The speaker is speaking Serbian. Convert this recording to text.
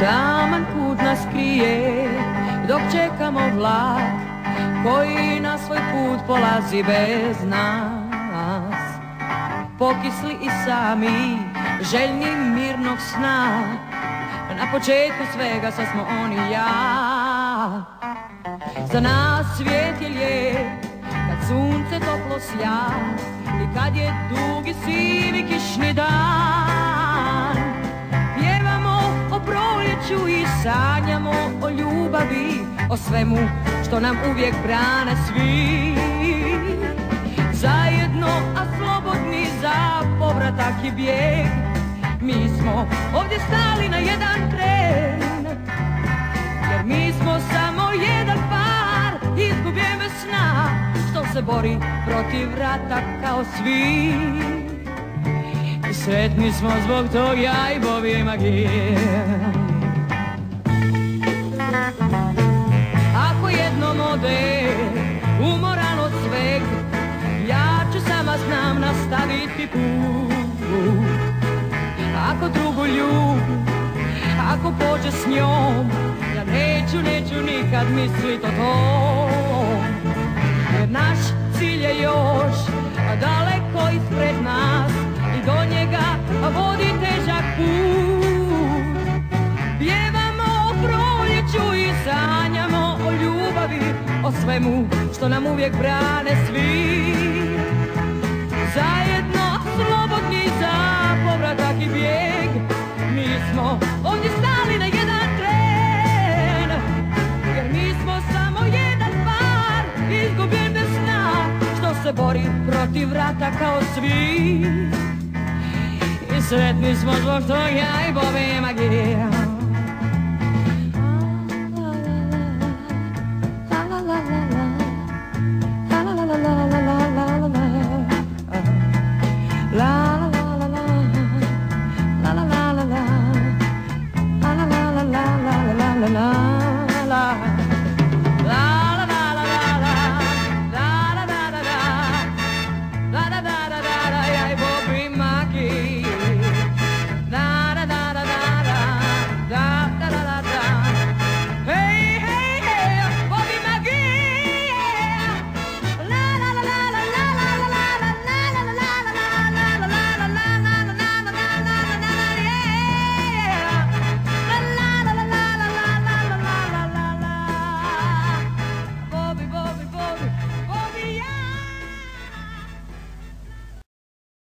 Taman put nas krije dok čekamo vlak koji na svoj put polazi bez nas. Pokisli i sami, željni mirnog sna, na početku svega sad smo on i ja. Za nas svijet je lijep kad sunce toplo sja i kad je dugi sivi kišni dan. Pjevamo o proljeću i sanjamo o ljubavi, o svemu što nam uvijek brane svi. Zajedno, a slobodni za povratak i bijeg, mi smo ovdje stali na jedan tren, jer mi smo samo jedan par izgubljen bez sna, što se bori protiv rata kao svi. I sretni smo zbog toga i Bobije magije. Ako jednom ode umoran od sveg, ja ću sama znam nastaviti put. Ako drugu ljub, ako pođe s njom, ja neću nikad mislit o tom. Jer naš cilj je još daleko ispred nas i do njega vodi težak put. Pjevamo o proljeću i sanjamo o ljubavi, o svemu što nam uvijek brane svi. Zajedno, slobodni za povratak i bijeg, mi smo ovdje stali na jedan tren, jer mi smo samo jedan par izgubljen bez sna, što se bori protiv rata kao svi. I sretni smo zbog toga i Bobije magije.